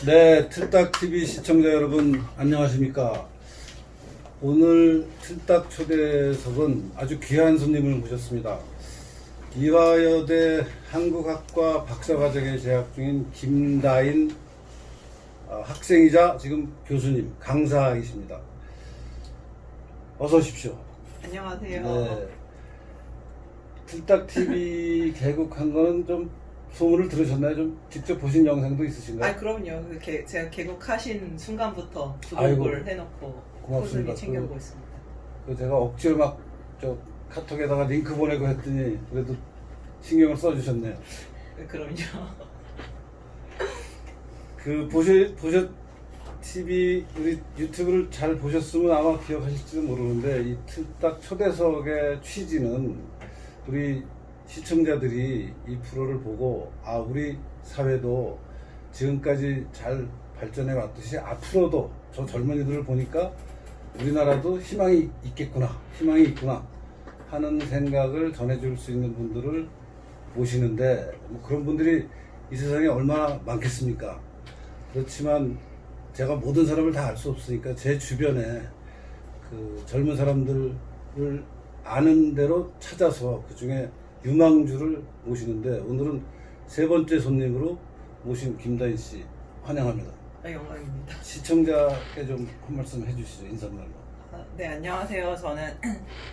네, 틀딱TV 시청자 여러분 안녕하십니까. 오늘 틀딱 초대석은 아주 귀한 손님을 모셨습니다. 이화여대 한국학과 박사과정에 재학 중인 김다인 학생이자 지금 교수님, 강사이십니다. 어서 오십시오. 안녕하세요. 네, 틀딱TV 개국한 거는 좀 소문을 들으셨나요? 좀 직접 보신 영상도 있으신가요? 아, 그럼요. 제가 개국하신 순간부터 아이고, 구독을 해놓고 고맙습니다. 꾸준히 챙겨보고 있습니다. 제가 억지로 막 카톡에다가 링크 보내고 했더니 그래도 신경을 써주셨네요. 네, 그럼요. TV 우리 유튜브를 잘 보셨으면 아마 기억하실지도 모르는데 이 틀딱 초대석의 취지는 우리 시청자들이 이 프로를 보고 우리 사회도 지금까지 잘 발전해 왔듯이 앞으로도 저 젊은이들을 보니까 우리나라도 희망이 있겠구나, 희망이 있구나 하는 생각을 전해줄 수 있는 분들을 모시는데 그런 분들이 이 세상에 얼마나 많겠습니까? 그렇지만 제가 모든 사람을 다 알 수 없으니까 제 주변에 그 젊은 사람들을 아는 대로 찾아서 그 중에 유망주를 모시는데 오늘은 세 번째 손님으로 모신 김다인 씨 환영합니다. 영광입니다. 시청자께 좀 한 말씀 해주시죠. 인사말로. 네, 안녕하세요. 저는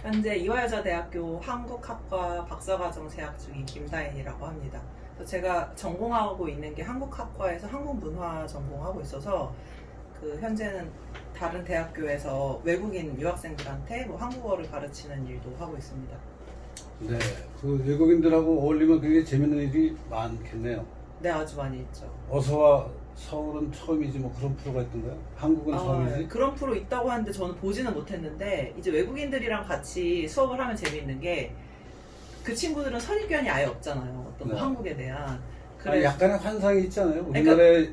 현재 이화여자대학교 한국학과 박사과정 재학 중인 김다인이라고 합니다. 그래서 제가 전공하고 있는 게 한국학과에서 한국문화 전공하고 있어서 현재는 다른 대학교에서 외국인 유학생들한테 한국어를 가르치는 일도 하고 있습니다. 네, 그 외국인들하고 어울리면 굉장히 재밌는 일이 많겠네요. 네, 아주 많이 있죠. 어서와 서울은 처음이지 뭐 그런 프로가 있던가요? 한국은 처음이지? 그런 프로 있다고 하는데 저는 보지는 못했는데 이제 외국인들이랑 같이 수업을 하면 재미있는 게 그 친구들은 선입견이 아예 없잖아요. 어떤 네. 한국에 대한. 약간의 환상이 있잖아요. 그러니까,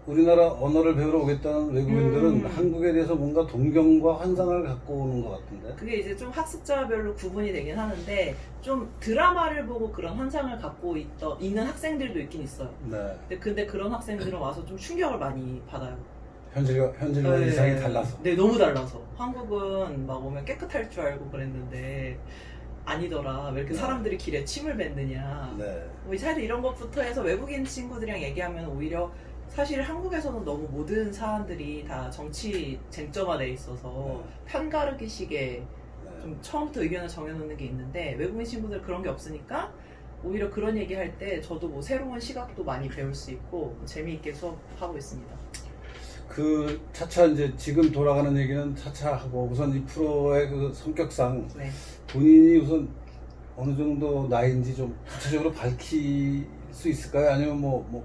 우리나라 언어를 배우러 오겠다는 외국인들은 한국에 대해서 뭔가 동경과 환상을 갖고 오는 것 같은데. 그게 이제 좀 학습자별로 구분이 되긴 하는데 좀 드라마를 보고 그런 환상을 갖고 있는 학생들도 있긴 있어요. 네. 근데 그런 학생들은 와서 좀 충격을 많이 받아요. 현실과 네. 이상이 달라서. 네, 너무 달라서. 한국은 막 오면 깨끗할 줄 알고 그랬는데 아니더라. 왜 이렇게 네. 사람들이 길에 침을 뱉느냐. 네. 사실 이런 것부터 해서 외국인 친구들이랑 얘기하면 오히려 사실 한국에서는 너무 모든 사안들이 다 정치 쟁점화돼 있어서 편가르기식의 좀 처음부터 의견을 정해놓는 게 있는데 외국인 친구들 그런 게 없으니까 오히려 그런 얘기할 때 저도 새로운 시각도 많이 배울 수 있고 재미있게 수업하고 있습니다. 차차 이제 지금 돌아가는 얘기는 차차 하고 우선 이 프로의 그 성격상 네. 본인이 우선 어느 정도 나이인지 좀 구체적으로 밝힐 수 있을까요? 아니면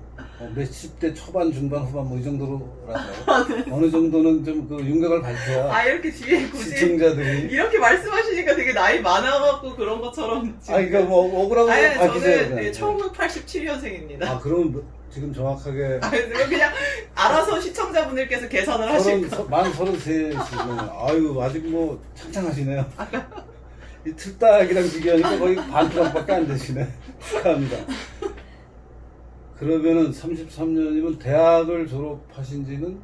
몇십 대 초반, 중반, 후반 이 정도로라도 어느 정도는 좀 그 윤곽을 밝혀야 이렇게 뒤에 굳이 시청자들이 이렇게 말씀하시니까 되게 나이 많아갖고 그런 것처럼 그러니까 억울하고 밝히세요. 저는 1987년생입니다. 그럼 지금 정확하게 그냥 알아서 시청자분들께서 계산을 하실 거. 만 33이시면 아직 창창하시네요. 이 틀딱이랑 비교하니까 거의 반토막밖에 안 되시네. 축하합니다. 그러면은 33년이면 대학을 졸업하신 지는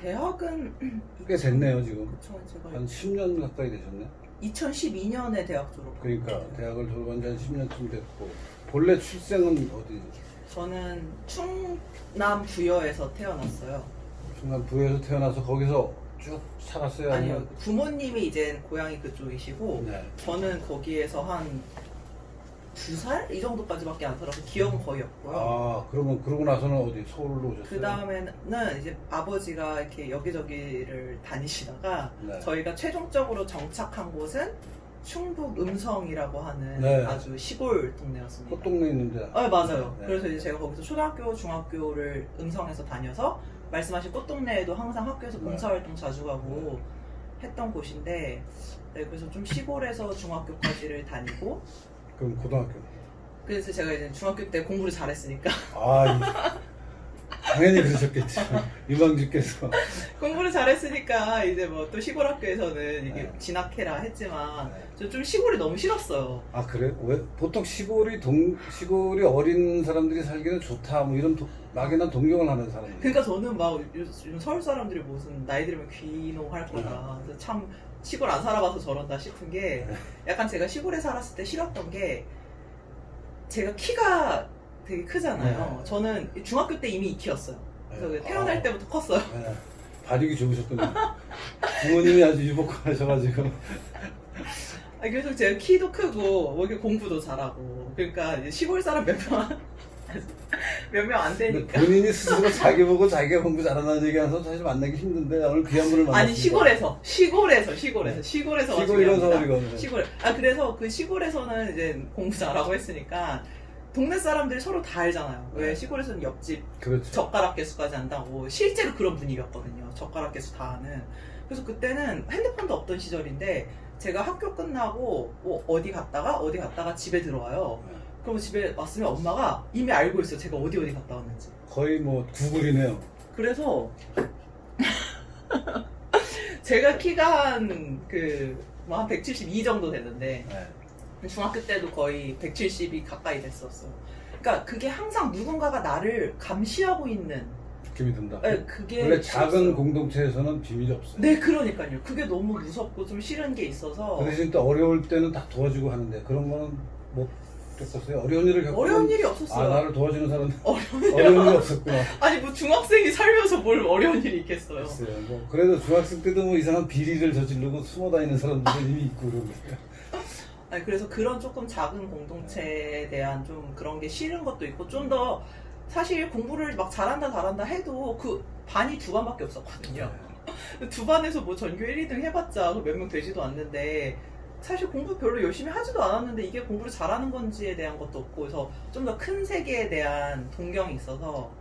대학은 꽤 됐네요, 지금. 그쵸, 제가 한 10년 가까이 되셨네. 2012년에 대학 졸업. 그러니까 대학을 졸업한 지 한 10년쯤 됐고 본래 출생은 어디? 저는 충남 부여에서 태어났어요. 중간 부에서 태어나서 거기서 쭉 살았어요? 아니요, 부모님이 이제 고향이 그쪽이시고 네. 저는 거기에서 한 2살? 이 정도까지밖에 안 살아서 기억은 거의 없고요. 그러면 그러고 나서는 어디 서울로 오셨어요? 그 다음에는 이제 아버지가 이렇게 여기저기를 다니시다가 네. 저희가 최종적으로 정착한 곳은 충북 음성이라고 하는 네. 아주 시골 동네였습니다. 꽃동네 있는데. 맞아요. 네. 그래서 이제 제가 거기서 초등학교, 중학교를 음성에서 다녀서 말씀하신 꽃동네에도 항상 학교에서 봉사활동 자주 가고 했던 곳인데 그래서 좀 시골에서 중학교까지를 다니고 그럼 고등학교. 그래서 제가 이제 중학교 때 공부를 잘했으니까 당연히 그러셨겠죠. 유망주께서. 공부를 잘했으니까 이제 뭐 또 시골 학교에서는 이게 네. 진학해라 했지만 네. 저 좀 시골이 너무 싫었어요. 아 그래요? 왜 보통 시골이 어린 사람들이 살기는 좋다 뭐 이런 막연한 동경을 하는 사람들. 그러니까 저는 막 요즘 서울 사람들이 무슨 나이 들으면 귀농할 거다. 그래서 참 시골 안 살아봐서 저런다 싶은 게 약간 제가 시골에 살았을 때 싫었던 게 제가 키가 되게 크잖아요. 네. 저는 중학교 때 이미 2키였어요. 그래서 네. 태어날 아. 때부터 컸어요. 네. 발육이 좋으셨군요. 부모님이 아주 유복하셔가지고. 아니, 그래서 제가 키도 크고 뭐 이렇게 공부도 잘하고 그러니까 이제 시골 사람 몇 명 안 근데 되니까. 본인이 스스로 자기 보고 자기가 공부 잘한다는 얘기하면서 사실 만나기 힘든데 오늘 귀한 분을 만났습니다. 아니 시골에서 시골이건 서울이건. 시골. 아 그래서 그 시골에서는 이제 공부 잘하고 했으니까 동네 사람들이 서로 다 알잖아요. 왜 네. 시골에서는 옆집 그렇죠. 젓가락 개수까지 안다고 실제로 그런 분위기였거든요. 젓가락 개수 다 아는. 그래서 그때는 핸드폰도 없던 시절인데 제가 학교 끝나고 어디 갔다가 집에 들어와요. 네. 그럼 집에 왔으면 엄마가 이미 알고 있어요. 제가 어디 갔다 왔는지. 거의 뭐 구글이네요. 그래서 제가 키가 한 172 정도 되는데 네. 중학교 때도 거의 170이 가까이 됐었어요. 그러니까 그게 항상 누군가가 나를 감시하고 있는. 느낌이 든다. 네, 그게 원래 작은 싫었어요. 공동체에서는 비밀이 없어요. 네, 그러니까요. 그게 너무 무섭고 좀 싫은 게 있어서. 그 대신 또 어려울 때는 다 도와주고 하는데 그런 거는 못 겪었어요. 어려운 일을 겪으면 어려운 일이 없었어요. 나를 도와주는 사람 어려운 어려운 일이 없었구나. 아니 뭐 중학생이 살면서 뭘 어려운 일이 있겠어요. 글쎄요. 뭐 그래도 중학생 때도 뭐 이상한 비리를 저지르고 숨어 다니는 사람들은 이미 있고 그러고. 아니 그래서 그런 조금 작은 공동체에 대한 좀 그런 게 싫은 것도 있고 좀 더 사실 공부를 막 잘한다 해도 그 반이 2반밖에 없었거든요. 네. 2반에서 뭐 전교 1, 2등 해봤자 몇 명 되지도 않는데 사실 공부 별로 열심히 하지도 않았는데 이게 공부를 잘하는 건지에 대한 것도 없고 그래서 좀 더 큰 세계에 대한 동경이 있어서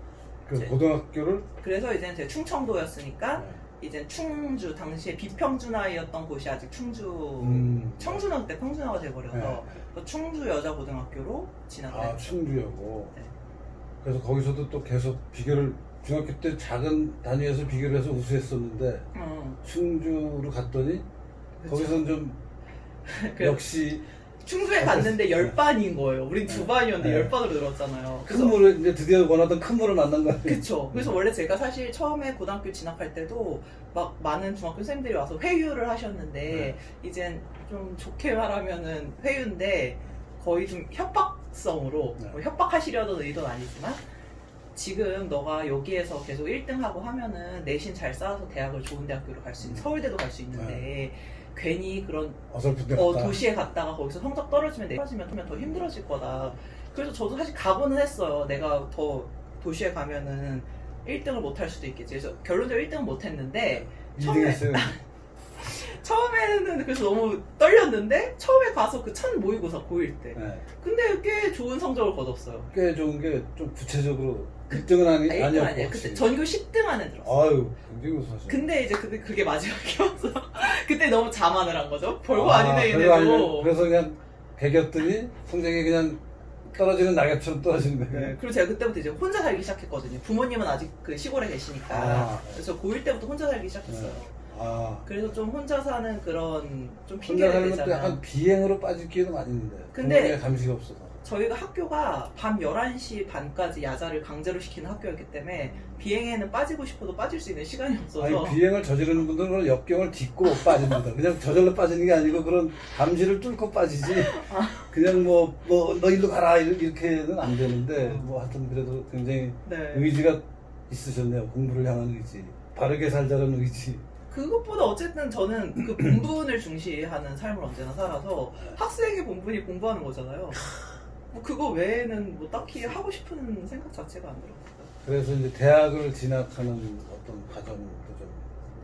그 이제- 고등학교를 그래서 이제 제 충청도였으니까 네. 이제 충주 당시에 비평준화이었던 곳이 아직 충주 청준화 그때 평준화가 돼버려서 네. 그 충주 여자고등학교로 진학을 아 했죠. 충주여고. 네. 그래서 거기서도 또 계속 비교를 중학교 때 작은 단위에서 비교를 해서 우수했었는데 충주로 갔더니 그쵸. 거기서는 좀 그 역시 충주에 갔는데 10반인 거예요. 우린 네. 2반이었는데 네. 10반으로 늘었잖아요. 큰 물을 이제 드디어 원하던 큰 물을 만난 거 아니에요? 그쵸. 그래서 원래 제가 사실 처음에 고등학교 진학할 때도 막 많은 중학교 선생님들이 와서 회유를 하셨는데 이젠 좀 좋게 말하면은 회유인데 거의 좀 협박성으로 네. 뭐 협박하시려던 의도는 아니지만 지금 너가 여기에서 계속 1등하고 하면은 내신 잘 쌓아서 대학을 좋은 대학교로 갈 수 있는 서울대도 갈 수 있는데 괜히 그런 어설픈 데 갔다. 도시에 갔다가 거기서 성적 떨어지면 더 힘들어질 거다. 그래서 저도 사실 각오는 했어요. 내가 더 도시에 가면은 1등을 못 할 수도 있겠지. 그래서 결론적으로 1등은 못 했는데 2등 했어요. 처음에는 그래서 너무 떨렸는데 처음에 가서 그 첫 모의고사 고1 때. 네. 근데 꽤 좋은 성적을 거뒀어요. 꽤 좋은 게 좀 구체적으로 1등은 아, 1등 아니었고 아니에요. 그때 확실히. 전교 10등 안에 들었어요. 아유 굉장히 우수하죠. 근데 이제 그게 마지막이어서 그때 너무 자만을 한 거죠. 별거 아니네 별거 아니네. 얘네도. 그래서 그냥 개겼더니 성적이 그냥 떨어지는 낙엽처럼 떨어지는 거예요. 네, 그리고 제가 그때부터 이제 혼자 살기 시작했거든요. 부모님은 아직 그 시골에 계시니까. 아. 그래서 고1 때부터 혼자 살기 시작했어요. 아 그래서 좀 혼자 사는 그런 좀 혼자 핑계를 사는 것도 대자면 약간 비행으로 빠질 기회도 많이 있는데 근데 부모님의 감시가 없어서. 저희가 학교가 밤 11시 반까지 야자를 강제로 시키는 학교였기 때문에 비행에는 빠지고 싶어도 빠질 수 있는 시간이 없어서 아니 비행을 저지르는 분들은 그런 역경을 딛고 빠집니다. 그냥 저절로 빠지는 게 아니고 그런 감시를 뚫고 빠지지. 그냥 뭐 너 일로 가라 이렇게는 안 되는데 뭐 하여튼 그래도 굉장히 네. 의지가 있으셨네요. 공부를 향한 의지, 바르게 살자는 의지. 그것보다 어쨌든 저는 그 본분을 중시하는 삶을 언제나 살아서 학생의 본분이 공부하는 거잖아요. 뭐 그거 외에는 뭐 딱히 하고 싶은 생각 자체가 안 들었어요. 그래서 이제 대학을 진학하는 어떤 과정도 좀.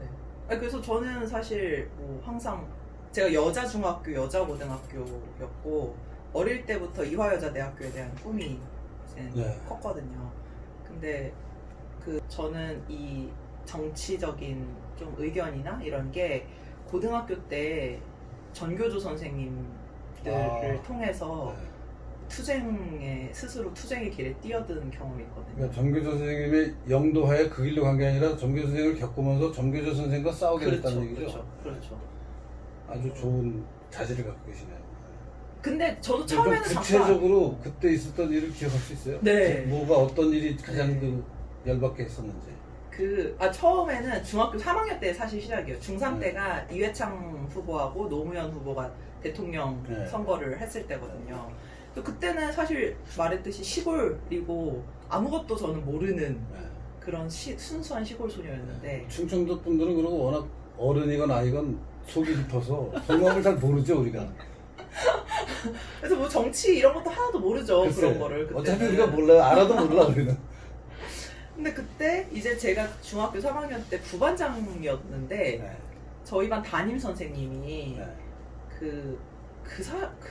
네. 아니, 그래서 저는 사실 뭐 항상 제가 여자 중학교, 여자 고등학교였고 어릴 때부터 이화여자대학교에 대한 꿈이 이제 네. 컸거든요. 근데 저는 이 정치적인 좀 의견이나 이런 게 고등학교 때 전교조 선생님들을 통해서 네. 스스로 투쟁의 길에 뛰어든 경험이 있거든요. 그러니까 정교조 선생님의 영도하에 그 길로 간 게 아니라 정교조 선생님을 겪으면서 정교조 선생님과 싸우게 됐다는 얘기죠. 그렇죠. 아주 좋은 자질을 갖고 계시네요. 근데 저도 그러니까 처음에는 구체적으로 그때 있었던 일을 기억할 수 있어요? 네. 뭐가 어떤 일이 가장 그 열받게 했었는지. 처음에는 중학교 3학년 때 사실 시작이에요. 중3 네. 때가 이회창 후보하고 노무현 후보가 대통령 네. 선거를 했을 때거든요. 또 그때는 사실 말했듯이 시골이고 아무것도 저는 모르는 네. 그런 순수한 시골 소녀였는데 충청도 분들은 그러고 워낙 어른이건 아이건 속이 깊어서 성함을 잘 모르죠 우리가. 그래서 뭐 정치 이런 것도 하나도 모르죠. 글쎄, 그런 거를 그때는. 어차피 우리가 몰라요. 알아도 몰라 우리는. 근데 그때 이제 제가 중학교 3학년 때 부반장이었는데 네. 저희 반 담임 선생님이 네. 그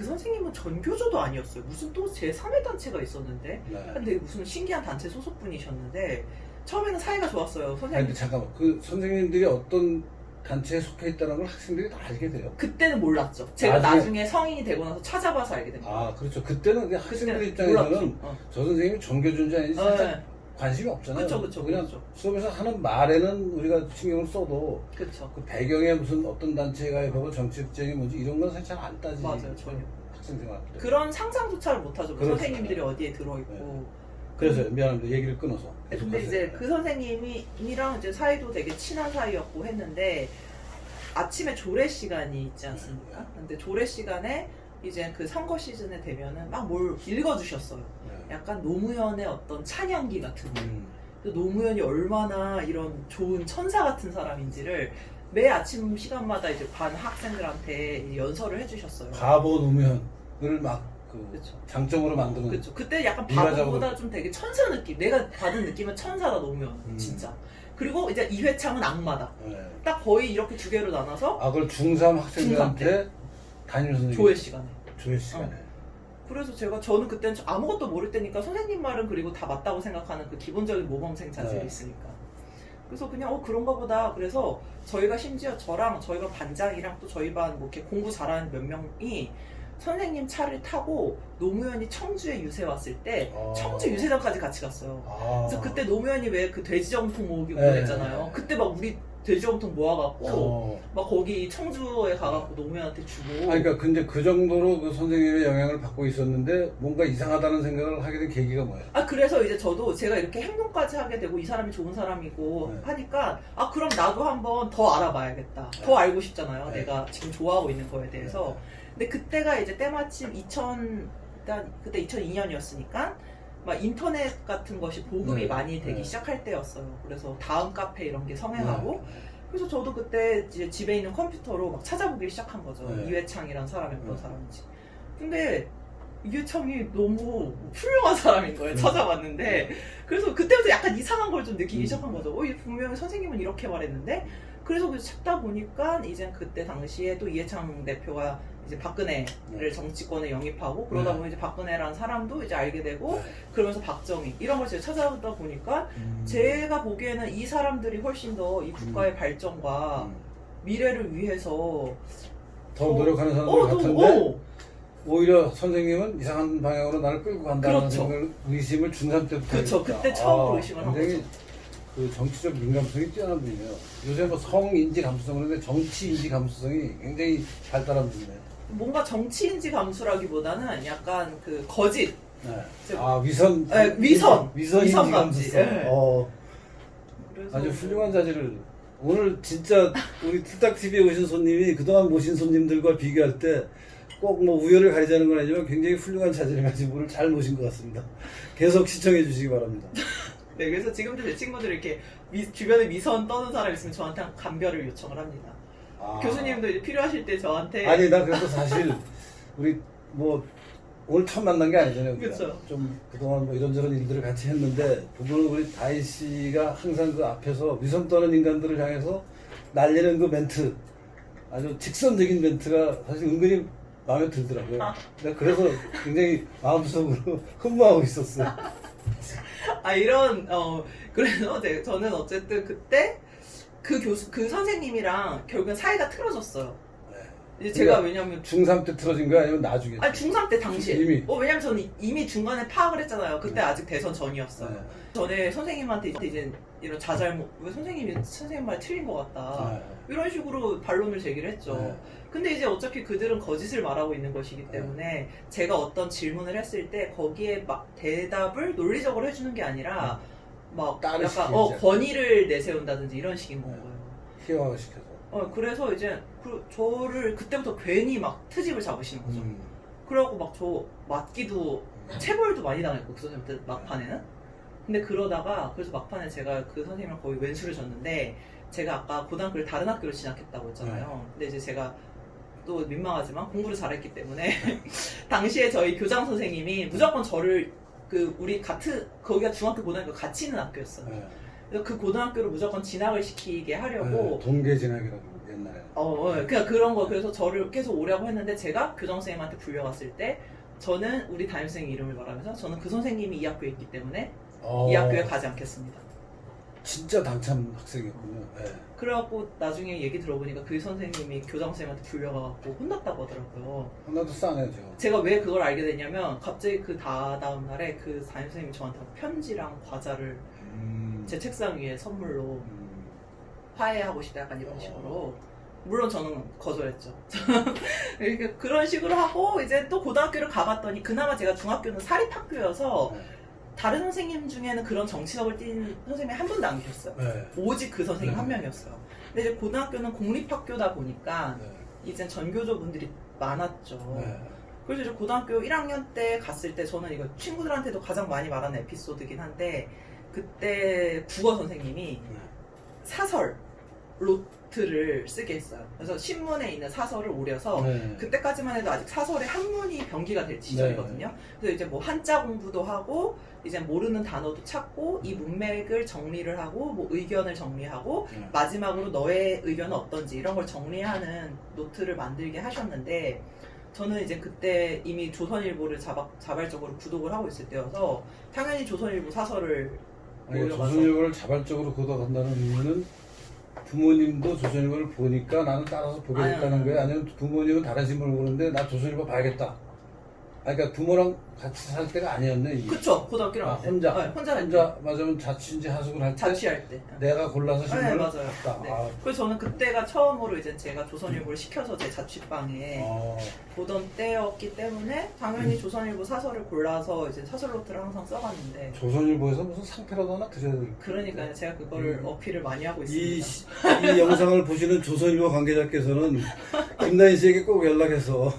선생님은 전교조도 아니었어요. 무슨 또 제3의 단체가 있었는데 네. 근데 무슨 신기한 단체 소속분이셨는데 처음에는 사이가 좋았어요. 아니, 선생님 근데 잠깐만. 그 선생님들이 어떤 단체에 속해 있다는 걸 학생들이 다 알게 돼요. 그때는 몰랐죠. 제가 나중에- 나중에 성인이 되고 나서 찾아봐서 알게 된 거예요. 아, 그렇죠. 그때는 그냥 학생들 그때는 입장에서는 몰랐죠. 저 선생님이 정교준지 아닌지 살짝 네. 관심이 없잖아요. 그쵸. 그냥 수업에서 하는 말에는 우리가 신경을 써도 그쵸. 그 배경에 무슨 어떤 단체에 가입하고 정치 입장이 뭔지 이런 건 사실 잘 안 따지죠. 맞아요, 전혀. 학생 생활 때. 그런 상상조차를 못하죠. 그 그렇죠. 선생님들이 어디에 들어있고. 네. 그래서 미안합니다. 얘기를 끊어서. 근데 계속하세요. 이제 그 선생님이랑 이제 사이도 되게 친한 사이였고 했는데 아침에 조례 시간이 있지 않습니까? 근데 조례 시간에 이제 그 선거 시즌에 되면은 막 뭘 읽어주셨어요. 네. 약간 노무현의 어떤 찬양기 같은 거. 음. 또 노무현이 얼마나 이런 좋은 천사 같은 사람인지를 매 아침 시간마다 이제 반 학생들한테 연설을 해주셨어요. 바보 노무현을 막 그 그쵸. 장점으로 만드는. 그렇죠. 그때 약간 미라작으로. 바보보다 좀 되게 천사 느낌. 내가 받은 느낌은 천사다 노무현. 진짜. 그리고 이제 이회창은 악마다. 네. 딱 거의 이렇게 두 개로 나눠서 아, 그걸 중3 학생들한테 중3 담임 선생님. 조회 시간에. 조회 시간에. 그래서 저는 그때는 아무것도 모를 때니까 선생님 말은 그리고 다 맞다고 생각하는 그 기본적인 모범생 자질이 네. 있으니까. 그래서 그냥 그런가 보다. 그래서 저희가 심지어 저랑 저희 반 반장이랑 또 저희 반 뭐 이렇게 공부 잘하는 몇 명이 선생님 차를 타고 노무현이 청주에 유세 왔을 때 청주 유세장까지 같이 갔어요. 그래서 그때 노무현이 왜 그 돼지정통 모으기 네. 그랬잖아요. 그때 막 우리 돼지정통 모아갖고 막 거기 청주에 가갖고 노무현한테 주고. 그러니까 근데 그 정도로 그 선생님의 영향을 받고 있었는데 뭔가 이상하다는 생각을 하게 된 계기가 뭐예요? 그래서 이제 저도 제가 이렇게 행동까지 하게 되고 이 사람이 좋은 사람이고 네. 하니까 그럼 나도 한번 더 알아봐야겠다. 더 알고 싶잖아요. 네. 내가 지금 좋아하고 있는 거에 대해서. 근데 그때가 이제 때마침 그때 2002년이었으니까 막 인터넷 같은 것이 보급이 네. 많이 되기 네. 시작할 때였어요. 그래서 다음 카페 이런 게 성행하고 네. 그래서 저도 그때 이제 집에 있는 컴퓨터로 막 찾아보기 시작한 거죠. 네. 이회창이란 사람이 어떤 네. 사람인지. 근데 이회창이 너무 훌륭한 사람인 거예요. 찾아봤는데. 그래서 그때부터 약간 이상한 걸 좀 느끼기 시작한 거죠. 이 분명히 선생님은 이렇게 말했는데. 그래서 찾다 보니까 이제 그때 당시에 또 이회창 대표가 이제 박근혜를 네. 정치권에 영입하고 그러다 네. 보면 이제 박근혜라는 사람도 이제 알게 되고 네. 그러면서 박정희 이런 걸 제가 찾아보다 보니까 제가 보기에는 이 사람들이 훨씬 더 이 국가의 발전과 미래를 위해서 더 노력하는 사람들 같은데 또, 오히려 선생님은 이상한 방향으로 나를 끌고 간다는 그렇죠. 생각을 의심을 중3 때부터 그렇죠. 했다. 그때 처음으로 의심을 한 굉장히 거죠. 그 정치적 민감성이 뛰어난 분이에요. 요새 뭐 성인지 감수성 그런데 정치인지 감수성이 굉장히 발달한 분이에요. 뭔가 정치인지 감수라기보다는 약간 그 거짓. 네. 저- 위선. 네, 위선인지 위선인지 감지. 감수성. 네. 그래서 아주 훌륭한 자질을. 오늘 진짜 우리 틀딱TV에 오신 손님이 그동안 모신 손님들과 비교할 때 꼭 뭐 우열을 가리자는 건 아니지만 굉장히 훌륭한 자질을 가진 분을 잘 모신 것 같습니다. 계속 시청해 주시기 바랍니다. 네, 그래서 지금도 제 친구들이 이렇게 주변에 미선 떠는 사람 있으면 저한테 감별을 요청을 합니다. 교수님도 이제 필요하실 때 저한테 아니 나 그래도 사실 우리 뭐 오늘 처음 만난 게 아니잖아요. 우리가. 그쵸. 좀 그동안 뭐 이런저런 일들을 같이 했는데 부분은 우리 다희 씨가 항상 그 앞에서 위선 떠는 인간들을 향해서 날리는 그 멘트 아주 직선적인 멘트가 사실 은근히 마음에 들더라고요. 내가 그래서 굉장히 마음속으로 흠모하고 있었어요. 그래서 저는 어쨌든 그때 그 선생님이랑 결국엔 사이가 틀어졌어요. 네. 이제 제가 그러니까 왜냐면 중3 때 틀어진 거야 아니면 나중에? 아니 중3 때 당시에 이미? 왜냐면 저는 이미 중간에 파악을 했잖아요. 그때 아직 대선 전이었어요. 네. 전에 선생님한테 이제 이런 자잘못 왜 선생님 말 틀린 것 같다 네. 이런 식으로 반론을 제기를 했죠. 네. 근데 이제 어차피 그들은 거짓을 말하고 있는 것이기 네. 때문에 제가 어떤 질문을 했을 때 거기에 막 대답을 논리적으로 해주는 게 아니라 막 따르 약간 시키지. 권위를 내세운다든지 이런 식인 네. 거예요. 희화화시켜서. 그래서 이제 저를 그때부터 괜히 막 트집을 잡으시는 거죠. 그래갖고 막 저 맞기도 체벌도 많이 당했고 그 선생님한테 막판에는. 근데 그러다가 그래서 막판에 제가 그 선생님이랑 거의 왼수를 졌는데 제가 아까 고등학교를 다른 학교로 진학했다고 했잖아요. 근데 이제 제가 또 민망하지만 공부를 잘했기 때문에 당시에 저희 교장 선생님이 무조건 저를 우리 거기가 중학교 고등학교 같이 있는 학교였어요. 네. 그래서 그 고등학교를 무조건 진학을 시키게 하려고 네. 동계 진학이라고 옛날에. 그냥 그런 거 그래서 저를 계속 오라고 했는데 제가 교장 선생님한테 불려갔을 때 저는 우리 담임선생님 이름을 말하면서 저는 그 선생님이 이 학교에 있기 때문에 이 학교에 가지 않겠습니다. 진짜 당참 학생이었군요. 네. 그래갖고 나중에 얘기 들어보니까 그 선생님이 교장 선생님한테 불려가갖고 혼났다고 하더라고요. 하나도 싸네요. 제가 왜 그걸 알게 됐냐면 갑자기 그 다음 날에 그 담임 선생님이 저한테 편지랑 과자를 제 책상 위에 선물로 화해하고 싶다 약간 이런 식으로. 물론 저는 거절했죠. 이렇게 그런 식으로 하고 이제 또 고등학교를 가봤더니 그나마 제가 중학교는 사립학교여서 네. 다른 선생님 중에는 그런 정치적을 띈 선생님이 한 분도 안 계셨어요. 네. 오직 그 선생님 네. 한 명이었어요. 근데 이제 고등학교는 공립학교다 보니까 네. 이제 전교조분들이 많았죠. 네. 그래서 이제 고등학교 1학년 때 갔을 때 저는 이거 친구들한테도 가장 많이 말하는 에피소드긴 한데 그때 국어 선생님이 사설 노트를 쓰게 했어요. 그래서 신문에 있는 사설을 오려서 네. 그때까지만 해도 아직 사설의 한문이 병기가 될 시절이거든요. 그래서 이제 뭐 한자 공부도 하고 이제 모르는 단어도 찾고 이 문맥을 정리를 하고 뭐 의견을 정리하고 마지막으로 너의 의견은 어떤지 이런 걸 정리하는 노트를 만들게 하셨는데 저는 이제 그때 이미 조선일보를 자발적으로 구독을 하고 있을 때여서 당연히 조선일보 사설을 조선일보를 자발적으로 구독한다는 의미는 부모님도 조선일보를 보니까 나는 따라서 보게 됐다는 거예요? 아니면 부모님은 다른 신문을 보는데 나 조선일보 봐야겠다. 그러니까 부모랑 같이 살 때가 아니었네. 이게. 그쵸. 고등학교 혼자. 네, 혼자 맞으면 자취인지 하숙을 할 때. 자취할 때. 내가 골라서 신문을 맞아요. 봤다. 네. 그래서 저는 그때가 처음으로 이제 제가 조선일보를 시켜서 제 자취방에 보던 때였기 때문에 당연히 조선일보 사설을 골라서 이제 사설 노트를 항상 써갔는데 조선일보에서 무슨 상패라도 하나 드려야 될 그러니까요. 제가 그거를 어필을 많이 하고 이 있습니다. 이 영상을 보시는 조선일보 관계자께서는 김나인 씨에게 꼭 연락해서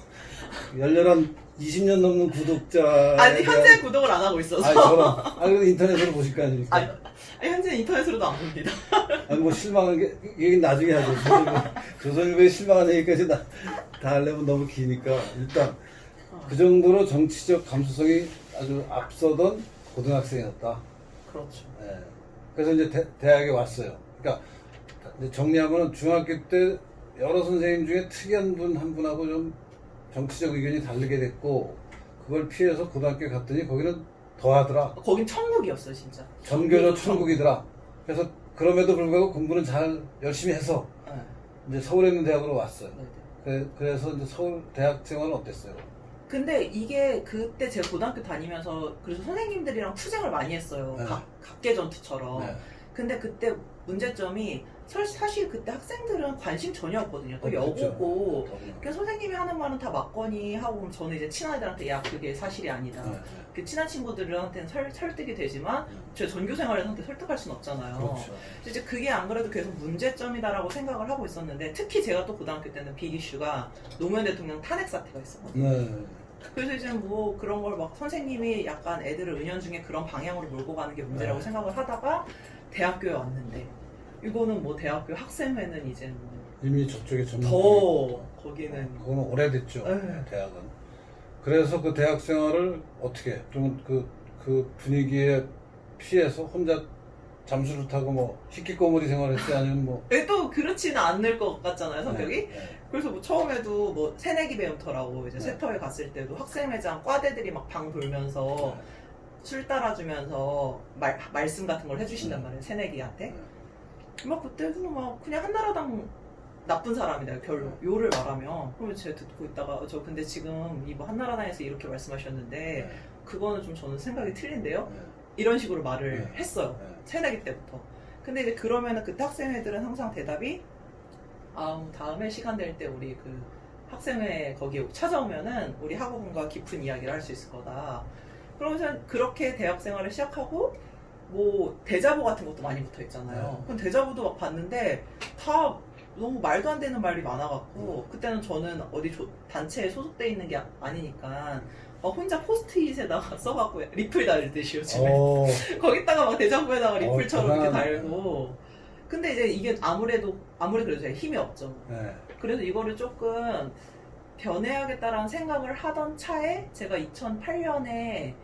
열렬한 20년 넘는 구독자. 아니 현재 구독을 안 하고 있어서. 그래도 인터넷으로 보실 거 아닙니까? 아니, 현재 인터넷으로도 안 봅니다. 아니 뭐 실망한 게 얘기는 나중에 하죠. 조선일보에 실망한 얘기까지 다 하려면 너무 기니까 일단 그 정도로 정치적 감수성이 아주 앞서던 고등학생이었다. 그렇죠. 네. 그래서 이제 대학에 왔어요. 그러니까 정리하고는 중학교 때 여러 선생님 중에 특이한 분 한 분하고 좀 정치적 의견이 다르게 됐고 그걸 피해서 고등학교에 갔더니 거기는 더 하더라. 거긴 천국이었어요 진짜. 전교조 천국이더라. 그래서 그럼에도 불구하고 공부는 잘 열심히 해서 네. 이제 서울에 있는 대학으로 왔어요. 네. 그래서 이제 서울 대학 생활은 어땠어요? 근데 이게 그때 제가 고등학교 다니면서 그래서 선생님들이랑 투쟁을 많이 했어요. 네. 각계전투처럼. 네. 근데 그때 문제점이 사실 그때 학생들은 관심 전혀 없거든요. 또 그렇죠. 여고고. 그래서 선생님이 하는 말은 다 맞거니 하고 저는 이제 친한 애들한테 야 그게 사실이 아니다. 네. 그 친한 친구들한테는 설득이 되지만 제 전교 생활에서한테 설득할 수는 없잖아요. 그렇죠. 이제 그게 안 그래도 계속 문제점이다라고 생각을 하고 있었는데 특히 제가 또 고등학교 때는 빅 이슈가 노무현 대통령 탄핵 사태가 있었거든요. 네. 그래서 이제 뭐 그런 걸 막 선생님이 약간 애들을 은연중에 그런 방향으로 몰고 가는 게 문제라고 네. 생각을 하다가 대학교에 왔는데 이거는 뭐 대학교 학생회는 이제 뭐 이미 저쪽에 전문. 더 거기는 그거는 오래됐죠. 네. 대학은. 그래서 그 대학 생활을 어떻게? 그러면 그 분위기에 피해서 혼자 잠수를 타고 뭐 히키코모리 생활했지 아니면 뭐. 또 그렇지는 않을 것 같잖아요 성격이. 네. 그래서 뭐 처음에도 뭐 새내기 배움터라고 이제 네. 세터에 갔을 때도 학생회장 과대들이 막 방 돌면서 네. 술 따라주면서 말씀 같은 걸 해주신단 네. 말이에요 새내기한테. 네. 막 그때도 막 그냥 한나라당 나쁜 사람이다 별로 요를 말하면 그러면 제가 듣고 있다가 저 근데 지금 이뭐 한나라당에서 이렇게 말씀하셨는데 네. 그거는 좀 저는 생각이 틀린데요? 네. 이런 식으로 말을 네. 했어요. 네. 새내기 때부터. 근데 이제 그러면은 그때 학생회들은 항상 대답이 다음에 시간 될 때 우리 그 학생회 거기 찾아오면은 우리 학우분과 깊은 이야기를 할 수 있을 거다. 그러면서 그렇게 대학 생활을 시작하고 뭐 대자보 같은 것도 많이 붙어 있잖아요. 네. 그럼 대자보도 막 봤는데 다 너무 말도 안 되는 말이 많아갖고 그때는 저는 어디 단체에 소속돼 있는 게 아니니까 혼자 포스트잇에다가 써갖고 리플 달듯이 요즘에 어, 거기다가 막 대자보에다가 리플처럼 이렇게 대단하네. 달고 근데 이제 이게 아무리 그래도 제가 힘이 없죠. 네. 그래서 이거를 조금 변해야겠다라는 생각을 하던 차에 제가 2008년에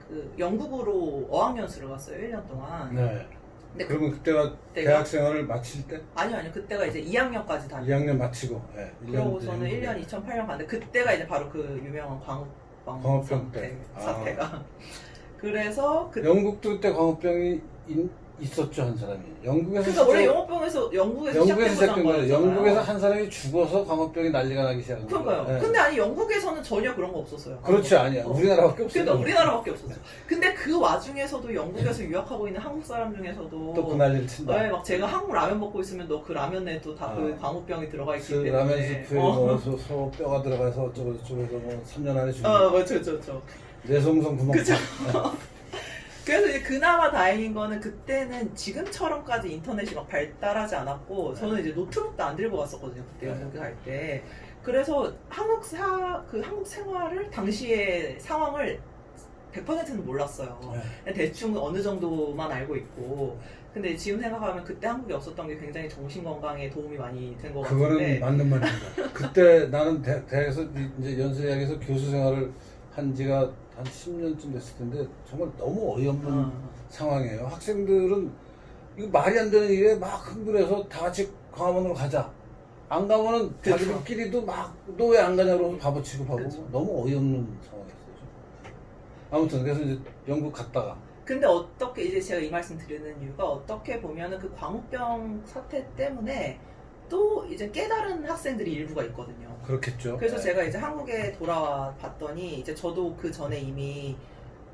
그 영국으로 어학연수를 갔어요. 1년 동안. 네. 근데 그러면 그때가 대학 생활을 마칠 때? 아니요. 그때가 이제 2학년까지 다녔어요. 2학년 마치고. 네. 그러고서는 1년 2008년 갔는데 그때가 이제 바로 그 유명한 광우병 때. 사태가. 그래서 영국도 그때 광우병이 있었죠, 한 사람이. 영국에서 그러니까 원래 영국에서 시작된 거예요. 거잖아요. 영국에서 한 사람이 죽어서 광우병이 난리가 나기 시작한 거예요. 그러니까요. 네. 근데 아니 영국에서는 전혀 그런 거 없었어요. 그렇지, 아니야. 우리나라밖에 없어요. 그러니까 우리나라밖에 없었죠. 근데 그 와중에서도 영국에서 유학하고 있는 한국 사람 중에서도 또 그 난리를 친다. 네, 막 제가 한국 라면 먹고 있으면 너 그 라면에도 다 그 아. 광우병이 들어가 있기 그 때문에 라면 스프에 소 뼈가 들어가서 어쩌고 저쩌고 해서 뭐 3년 안에 죽는 맞죠. 뇌성성 구멍. 그쵸. 그래서 이제 그나마 다행인 거는 그때는 지금처럼까지 인터넷이 막 발달하지 않았고 저는 이제 노트북도 안 들고 갔었거든요. 그때 네. 영국에 갈 때. 그래서 한국 생활을 당시의 상황을 100%는 몰랐어요. 그냥 대충 어느 정도만 알고 있고. 근데 지금 생각하면 그때 한국에 없었던 게 굉장히 정신 건강에 도움이 많이 된 것 그거는 같은데. 맞는 말입니다. 그때 나는 대학에서 이제 연세대학에서 교수 생활을 한 지가 한 10년쯤 됐을 텐데 정말 너무 어이없는 상황이에요. 학생들은 이거 말이 안 되는 일에 막 흥분해서 다 같이 광화문으로 가자. 안 가면은 그쵸. 자기들끼리도 막 너 왜 안 가냐고 바보 취급하고 그쵸. 너무 어이없는 상황이었어요. 아무튼 그래서 이제 영국 갔다가 근데 어떻게 이제 제가 이 말씀 드리는 이유가 어떻게 보면은 그 광우병 사태 때문에 또 이제 깨달은 학생들이 일부가 있거든요. 그렇겠죠. 그래서 네. 제가 이제 한국에 돌아와 봤더니 이제 저도 그 전에 이미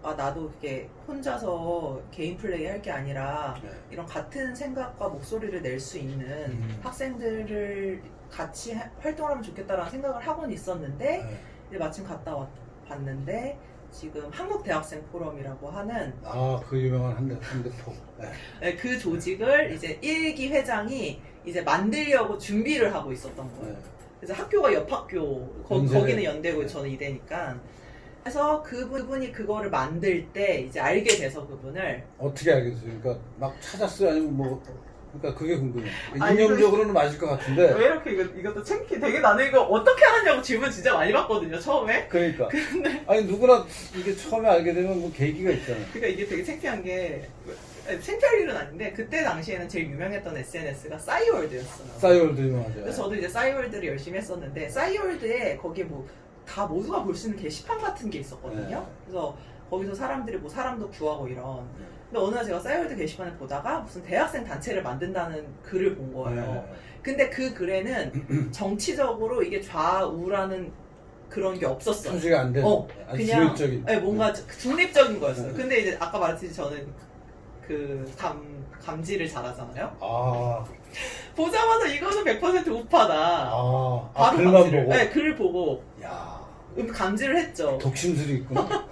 나도 이렇게 혼자서 개인 플레이 할 게 아니라 네. 이런 같은 생각과 목소리를 낼 수 있는 학생들을 같이 활동하면 좋겠다라는 생각을 하고는 있었는데 네. 이제 마침 봤는데 지금 한국대학생 포럼이라고 하는 그 유명한 한대포. 네. 네, 그 조직을 이제 1기 회장이 이제 만들려고 준비를 하고 있었던 거예요. 네. 그래서 학교가 옆 학교, 연세대. 거기는 연대고 네. 저는 이대니까. 그래서 그분이 그거를 만들 때 이제 알게 돼서 그분을 어떻게 알겠어요? 그러니까 막 찾았어요? 아니면 뭐 그러니까 그게 궁금해요. 아니, 이념적으로는 맞을 것 같은데. 왜 이렇게 이것도 창피 되게 나는 이거 어떻게 하느냐고 질문 진짜 많이 받거든요 처음에. 그러니까. 아니 누구나 이게 처음에 알게 되면 뭐 계기가 있잖아요. 그러니까 이게 되게 창피한 게 창피할 일은 아닌데 그때 당시에는 제일 유명했던 SNS가 싸이월드였어요. 싸이월드 유명하죠. 그래서 저도 이제 싸이월드를 열심히 했었는데 싸이월드에 거기에 뭐 다 모두가 볼 수 있는 게시판 같은 게 있었거든요. 네. 그래서 거기서 사람들이 뭐 사람도 구하고 이런. 네. 근데 어느 날 제가 싸이월드 게시판을 보다가 무슨 대학생 단체를 만든다는 글을 본 거예요. 네. 근데 그 글에는 정치적으로 이게 좌우라는 그런 게 없었어요. 표시가 안 되는. 아주 그냥 중립적인. 네, 뭔가 중립적인 거였어요. 네. 근데 이제 아까 말했듯이 저는 그 감지를 잘하잖아요. 아, 보자마자 이거는 100% 우파다. 바로 글만 감지를. 보고. 네, 글을 보고 야, 감지를 했죠. 독심술이 있구나.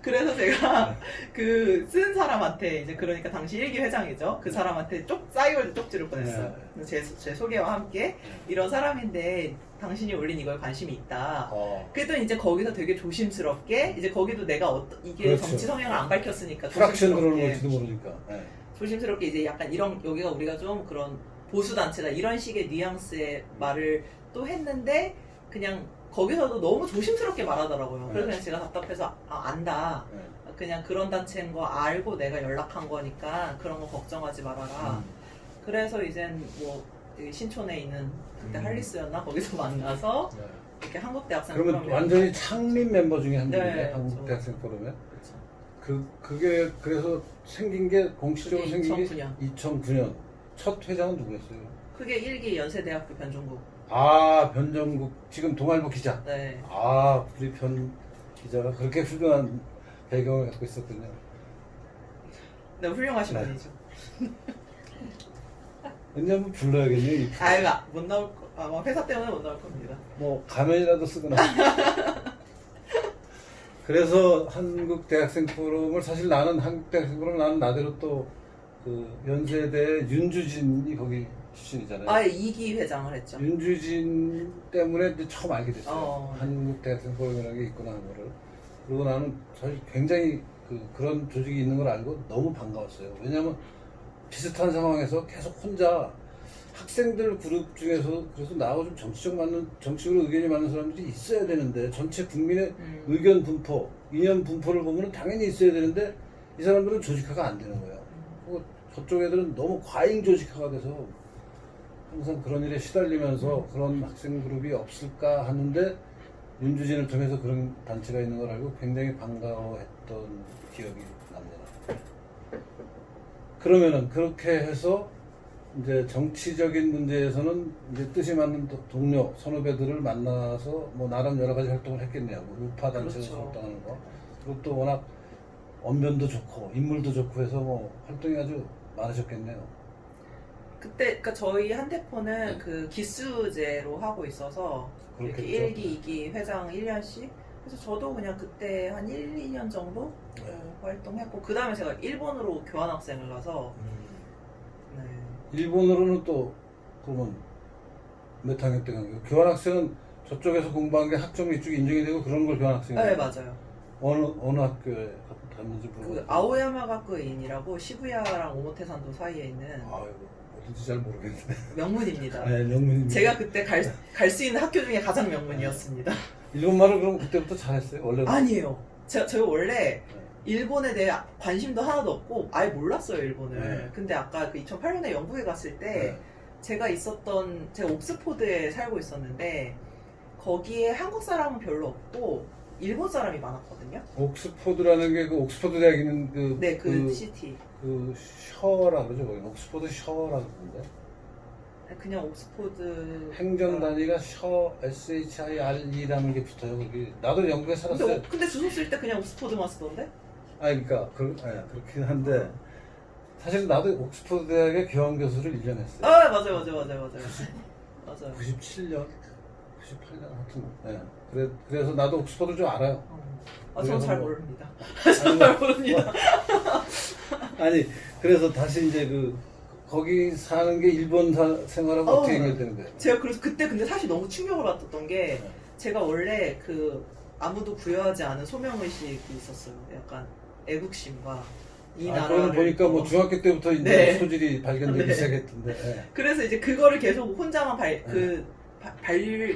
그래서 제가 그 쓴 사람한테 이제 그러니까 당시 1기 회장이죠. 그 사람한테 싸이월드 쪽지를 보냈어요. 제 소개와 함께 이런 사람인데 당신이 올린 이거에 관심이 있다. 그랬더니 이제 거기서 되게 조심스럽게 이제 거기도 내가 이게 그렇죠. 정치 성향을 안 밝혔으니까 프락션 들어오는 걸지도 모르니까. 네. 조심스럽게 이제 약간 이런 여기가 우리가 좀 그런 보수 단체다 이런 식의 뉘앙스의 말을 또 했는데 그냥 거기서도 너무 조심스럽게 말하더라고요. 그래서 그냥 제가 답답해서 안다. 네. 그냥 그런 단체인 거 알고 내가 연락한 거니까 그런 거 걱정하지 말아라. 그래서 이젠 뭐 여기 신촌에 있는 그때 할리스였나 거기서 만나서 네. 이렇게 한국대학생 그러면 포럼이라고. 완전히 창립 member 중에 한 분이네. 네, 한국 저- 대학생 포럼에. 그렇죠. 그게 그래서 생긴 게 공식적으로 그게 생긴 게 2009년. 2009년. 첫 회장은 누구였어요? 그게 1기 연세대학교 변종국. 아, 변정국 지금 동아일보 기자. 네. 아, 우리 변 기자가 그렇게 훌륭한 배경을 갖고 있었군요. 네, 훌륭하신 네. 분이죠. 언제 한번 불러야겠네요. 이 프로. 아유, 못 나올 거, 아마 회사 때문에 못 나올 겁니다. 뭐 가면이라도 쓰거나. 그래서 한국 대학생 포럼을 사실 나는 한국 대학생 포럼 나는 나대로 또 그 연세대 윤주진이 거기 출신이잖아요. 아예 2기 회장을 했죠. 윤주진 때문에 이제 처음 알게 됐어요. 네. 한국 대학생 포럼이라는 게 있구나 하는 거를. 그리고 나는 사실 굉장히 그런 조직이 있는 걸 알고 너무 반가웠어요. 왜냐하면 비슷한 상황에서 계속 혼자 학생들 그룹 중에서 그래서 나하고 좀 정치적으로 의견이 맞는 사람들이 있어야 되는데 전체 국민의 의견 분포, 이념 분포를 보면 당연히 있어야 되는데 이 사람들은 조직화가 안 되는 거예요. 그리고 저쪽 애들은 너무 과잉 조직화가 돼서 항상 그런 일에 시달리면서 그런 학생 그룹이 없을까 하는데 윤주진을 통해서 그런 단체가 있는 걸 알고 굉장히 반가워했던 기억이 납니다. 그러면은 그렇게 해서 이제 정치적인 문제에서는 이제 뜻이 맞는 동료, 선후배들을 만나서 뭐 나름 여러 가지 활동을 했겠네요. 뭐 우파 단체에서 그렇죠. 활동하는 거. 그리고 또 워낙 언변도 좋고 인물도 좋고 해서 뭐 활동이 아주 많으셨겠네요. 그때, 그러니까 저희 한대포는 그 기수제로 하고 있어서 이렇게 그렇겠죠. 1기, 2기 회장 1년씩. 그래서 저도 그냥 그때 한 1, 2년 정도 네. 활동했고 그 다음에 제가 일본으로 교환학생을 가서 네. 일본으로는 또 그러면 몇 학년 때 간 거예요? 교환학생은 저쪽에서 공부한 게 학점이 이쪽에 인정이 되고 그런 걸 교환학생이에요? 네, 맞아요. 어느 학교에 갔는지 그 모르겠어요. 아오야마가쿠인이라고 시부야랑 오모테산도 사이에 있는 아이고 어딘지 잘 모르겠는데. 명문입니다. 네, 명문입니다. 제가 그때 갈 수 있는 학교 중에 가장 명문이었습니다. 일본말을 그럼 그때부터 잘했어요? 원래 아니에요. 제가 원래 네. 일본에 대해 관심도 하나도 없고 아예 몰랐어요, 일본을. 네. 근데 아까 그 2008년에 영국에 갔을 때 제가 옥스포드에 살고 있었는데 거기에 한국 사람은 별로 없고 일본 사람이 많았거든요. 옥스포드라는 게 그 옥스포드 대학 있는 그 네, 그 시티. 그 셔라 그러죠 거기 옥스포드 셔라 그러는데 그냥 옥스포드 행정 단위가 셔 SHIRE라는 게 붙어요 거기. 나도 영국에 살았어요. 근데 주소 쓸 때 그냥 옥스포드만 쓰던데? 그러니까 그렇긴 한데 사실 나도 옥스포드 대학의 교환 교수를 1년 했어요. 아, 맞아요. 맞아요. 97년, 98년 하여튼. 네. 그래서 나도 옥스포드 좀 알아요. 저는 잘 뭐- 모릅니다. 아니, 잘 모릅니다. 아니 그래서 다시 이제 거기 사는 게 일본 생활하고 어떻게 연결되는 거예요? 제가 그래서 그때 근데 사실 너무 충격을 받았던 게 네. 제가 원래 그 아무도 부여하지 않은 소명의식이 있었어요. 약간 애국심과 이 그거는 나라를 보니까 뭐 중학교 때부터 이제 네. 소질이 발견되기 네. 시작했던데. 네. 그래서 이제 그거를 계속 혼자만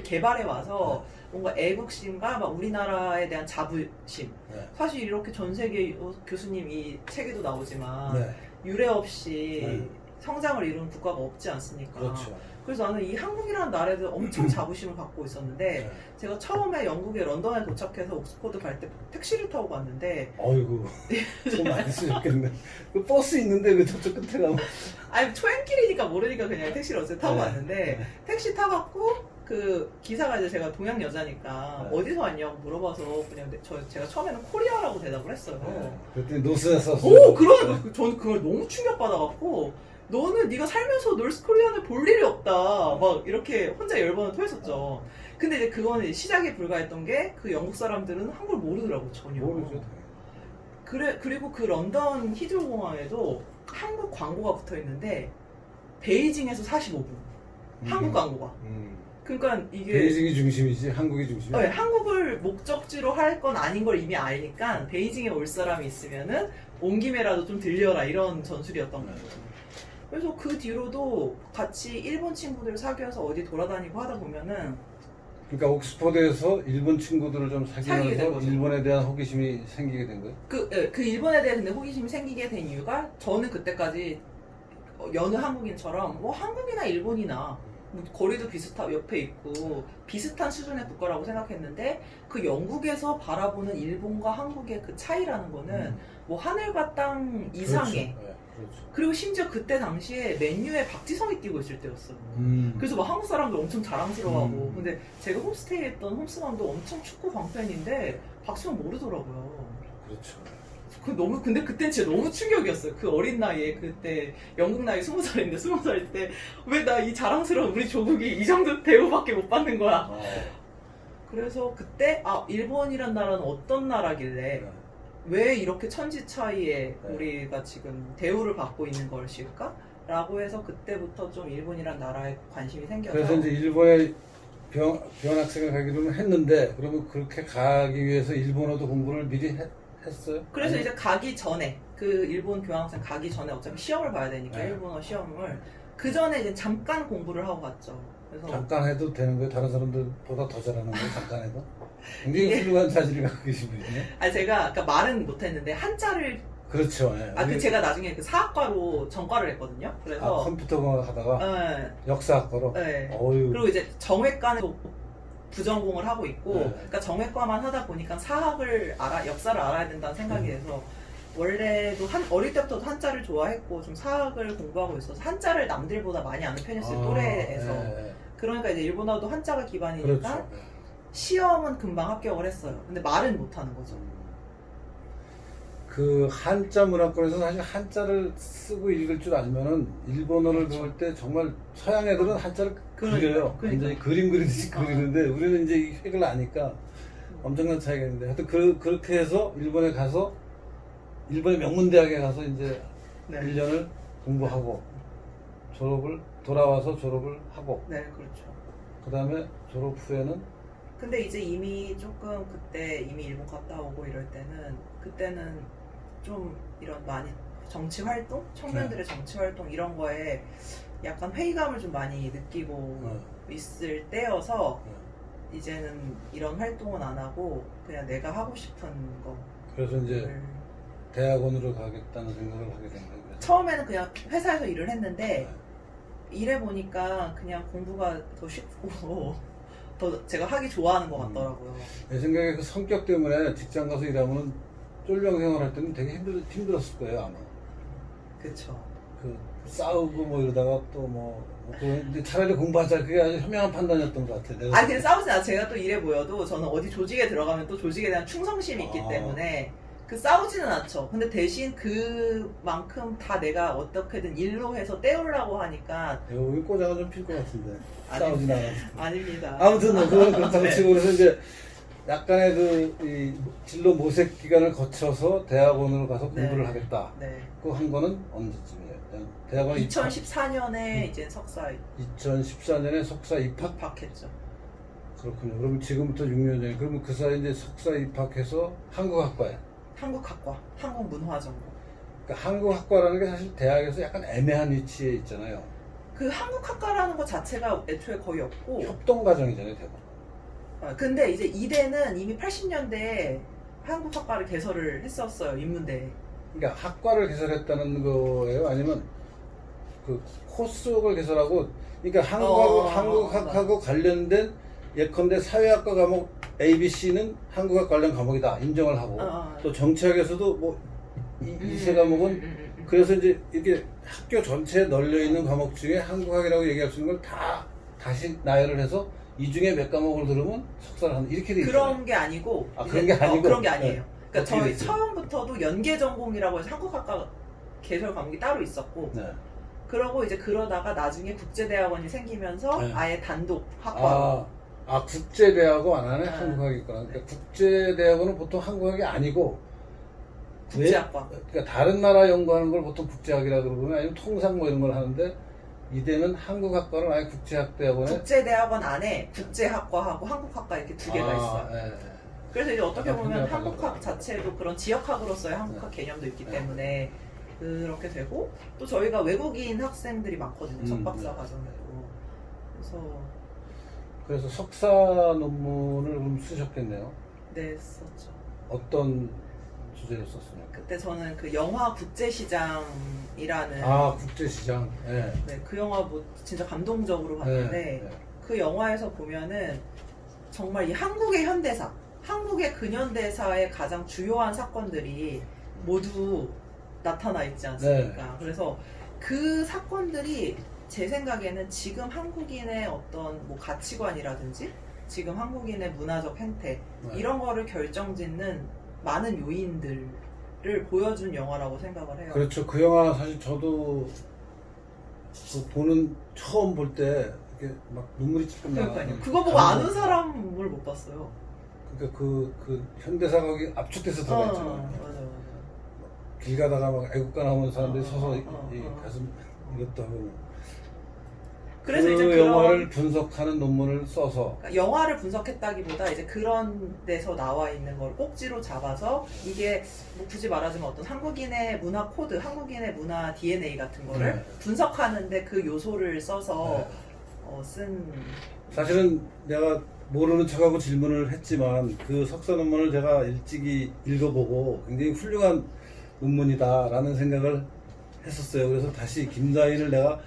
개발해 와서 뭔가 애국심과 막 우리나라에 대한 자부심. 네. 사실 이렇게 전 세계 교수님 이 책에도 나오지만 네. 유례 없이 네. 성장을 이룬 국가가 없지 않습니까? 그렇죠. 그래서 나는 이 한국이라는 나라에 대해 엄청 자부심을 갖고 있었는데 네. 제가 처음에 영국의 런던에 도착해서 옥스포드 갈 때 택시를 타고 갔는데 어이구 좀 많이 쓰셨겠네. 그 버스 있는데 그 저쪽 끝에 가면. 아니 초행길이니까 모르니까 그냥 택시를 어쨌든 타고 네. 갔는데 네. 택시 타갖고 그 기사가 이제 제가 동양 여자니까 네. 어디서 왔냐고 물어봐서 그냥 제가 처음에는 코리아라고 대답을 했어요. 네. 그랬더니 노스에서. 오, 그러는 저는 그걸 너무 충격받아갖고 너는 네가 살면서 노스코리안을 볼 일이 없다 막 이렇게 혼자 열번을 토했었죠. 근데 이제 그거는 시작에 불과했던 게 그 영국 사람들은 한국을 모르더라고 전혀. 모르죠. 그리고 그 런던 히드로 공항에도 한국 광고가 붙어 있는데 베이징에서 45분 한국 광고가. 그러니까 이게 베이징이 중심이지 한국이 중심이야. 네, 한국을 목적지로 할 건 아닌 걸 이미 아니까 베이징에 올 사람이 있으면은 온 김에라도 좀 들려라 이런 전술이었던 거예요. 그래서 그 뒤로도 같이 일본 친구들 사귀어서 어디 돌아다니고 하다 보면은 그러니까 옥스퍼드에서 일본 친구들을 좀 사귀게 사귀면서 된 거죠. 일본에 대한 호기심이 생기게 된 거예요? 그 일본에 대해 근데 호기심이 생기게 된 이유가 저는 그때까지 여느 한국인처럼 뭐 한국이나 일본이나 뭐 거리도 비슷하 옆에 있고 비슷한 수준의 국가라고 생각했는데 그 영국에서 바라보는 일본과 한국의 그 차이라는 거는 뭐 하늘과 땅 이상의 그렇죠. 네, 그렇죠. 그리고 심지어 그때 당시에 맨유에 박지성이 뛰고 있을 때였어요. 그래서 막 한국 사람들 엄청 자랑스러워하고 근데 제가 홈스테이 했던 홈스감도 엄청 축구 광팬인데 박지성 모르더라고요. 그렇죠. 그 너무 근데 그땐 진짜 너무 충격이었어요. 그 어린 나이에 그때 영국 나이 20살인데 20살 때 왜 나 이 자랑스러운 우리 조국이 이 정도 대우밖에 못 받는 거야. 그래서 그때 일본이란 나라는 어떤 나라길래 네. 왜 이렇게 천지 차이에 네. 우리가 지금 대우를 받고 있는 것일까? 라고 해서 그때부터 좀 일본이란 나라에 관심이 생겨서 그래서 이제 일본에 교환학생을 가기로는 했는데 그러면 그렇게 가기 위해서 일본어도 공부를 미리 했어요? 그래서 아니, 이제 가기 전에 그 일본 교환학생 가기 전에 어차피 시험을 봐야 되니까 네. 일본어 시험을 그 전에 이제 잠깐 공부를 하고 갔죠. 그래서 잠깐 해도 되는 거예요? 다른 사람들보다 더 잘하는 거예요? 잠깐 해도? 굉장히 훌륭한 자질을 갖고 계신 분이네. 제가 아까 말은 못했는데 한자를 그렇죠. 예. 제가 나중에 그 사학과로 전과를 했거든요. 그래서 컴퓨터공학 하다가 네, 역사학과로? 네. 어휴. 그리고 이제 정외과는 부전공을 하고 있고 네. 그러니까 정외과만 하다 보니까 사학을 역사를 알아야 된다는 생각이 돼서 원래도 어릴 때부터 한자를 좋아했고 좀 사학을 공부하고 있어서 한자를 남들보다 많이 아는 편이었어요. 또래에서. 예, 예. 그러니까 이제 일본어도 한자가 기반이니까 그렇죠. 시험은 금방 합격을 했어요. 근데 말은 못하는 거죠. 그 한자 문화권에서 사실 한자를 쓰고 읽을 줄 알면은 일본어를 배울 때 정말 서양 애들은 한자를 그려요. 완전히 그림 그리듯이 그리는데 우리는 이제 이 획을 아니까 엄청난 차이가 있는데 하여튼 그렇게 해서 일본에 가서 일본의 명문대학에 가서 이제 네. 1년을 공부하고 돌아와서 졸업을 하고 네, 그렇죠. 그 다음에 졸업 후에는 근데 이제 이미 조금 그때 이미 일본 갔다 오고 이럴 때는 그때는 좀 이런 많이 정치 활동, 청년들의 정치 활동 이런 거에 약간 회의감을 좀 많이 느끼고 있을 때여서 이제는 이런 활동은 안 하고 그냥 내가 하고 싶은 거. 그래서 이제 대학원으로 가겠다는 생각을 하게 된 거예요. 처음에는 그냥 회사에서 일을 했는데 일해 보니까 그냥 공부가 더 쉽고 더 제가 하기 좋아하는 것 같더라고요. 내 생각에 그 성격 때문에 직장 가서 일하면 쫄병 생활할 때는 되게 힘들었을 거예요 아마. 그쵸. 그 싸우고 뭐 이러다가 근데 차라리 공부하자 그게 아주 현명한 판단이었던 것 같아요. 근데 싸우진 않아요. 제가 또 일해 보여도 저는 어디 조직에 들어가면 또 조직에 대한 충성심이 있기 때문에 그 싸우지는 않죠. 근데 대신 그만큼 다 내가 어떻게든 일로 해서 때우려고 하니까 여기 꼬자가 좀 필 것 같은데 싸우진 않아서. 아닙니다. 아무튼 그건 그렇다고 네. 치고 그래서 이제 약간의 이 진로 모색 기간을 거쳐서 대학원으로 가서 공부를 네. 하겠다. 네. 그 한 거는 언제쯤이에요? 대학원 2014년에 이제 석사 2014년에 석사 입학? 입학했죠. 그렇군요. 그럼 지금부터 6년 전에 그러면 그 사이 이제 석사 입학해서 한국학과에. 한국학과, 한국문화전공. 그러니까 한국학과라는 게 사실 대학에서 약간 애매한 위치에 있잖아요. 그 한국학과라는 것 자체가 애초에 거의 없고 협동 과정이잖아요, 대부분. 근데 이제 이대는 이미 80년대에 한국학과를 개설을 했었어요. 인문대에. 그러니까 학과를 개설했다는 거예요? 아니면 그 코스를 개설하고 그러니까 한국학하고 관련된 예컨대 사회학과 과목 A, B, C는 한국학 관련 과목이다 인정을 하고 또 정치학에서도 뭐 이 세 과목은 그래서 이제 이렇게 학교 전체에 널려 있는 과목 중에 한국학이라고 얘기할 수 있는 걸 다 다시 나열을 해서 이 중에 몇 과목을 들으면 석사를 한다 이렇게 돼 있어요. 그런 게 아니고 그런 게 아니고 그런 게 아니에요. 네. 그러니까 어떻게 저희 됐어요? 처음부터도 연계 전공이라고 해서 한국학과 개설 과목이 따로 있었고 네. 그러고 이제 그러다가 나중에 국제대학원이 생기면서 네. 아예 단독 학과로 국제대학원 안 하네 네. 한국학이 있구나. 그러니까 국제대학원은 보통 한국학이 아니고 국제학과. 그러니까 다른 나라 연구하는 걸 보통 국제학이라 그러면 아니면 통상 뭐 이런 걸 하는데 이대는 한국학과를 아예 국제학대학원에 국제대학원 안에 국제학과하고 한국학과 이렇게 두 개가 있어요. 예. 그래서 이제 어떻게 보면 그냥 한국학 자체도 그런 지역학으로서의 한국학 개념도 있기 때문에 그렇게 되고 또 저희가 외국인 학생들이 많거든요. 석박사 과정에도. 그래서 석사 논문을 그럼 쓰셨겠네요. 네, 썼죠. 어떤 주제로 썼습니까? 그때 저는 그 영화 국제시장이라는 국제시장. 네. 네, 그 영화 뭐 진짜 감동적으로 봤는데 네. 그 영화에서 보면은 정말 이 한국의 현대사, 한국의 근현대사의 가장 주요한 사건들이 모두 나타나 있지 않습니까? 그래서 그 사건들이 제 생각에는 지금 한국인의 어떤 뭐 가치관이라든지 지금 한국인의 문화적 행태 이런 거를 결정짓는 많은 요인들을 보여준 영화라고 생각을 해요. 그렇죠. 그 영화 사실 저도 처음 볼 때 이렇게 막 눈물이 찔끔 그러니까요. 나는. 그거 보고 아는 사람을 못 봤어요. 그러니까 그 현대사가 거기 압축돼서 들어가 있잖아요. 맞아요. 길 가다가 막 애국가 나오는 사람들이 서서 이 어. 가슴 이것도 하고. 그래서 그 이제 영화를 분석하는 논문을 써서 그러니까 영화를 분석했다기보다 이제 그런 데서 나와 있는 걸 꼭지로 잡아서 이게 뭐 굳이 말하자면 어떤 한국인의 문화 코드, 한국인의 문화 DNA 같은 거를 네. 분석하는데 그 요소를 써서 쓴 사실은 내가 모르는 척하고 질문을 했지만 그 석사 논문을 제가 일찍이 읽어보고 굉장히 훌륭한 논문이다라는 생각을 했었어요. 그래서 다시 김다인을 내가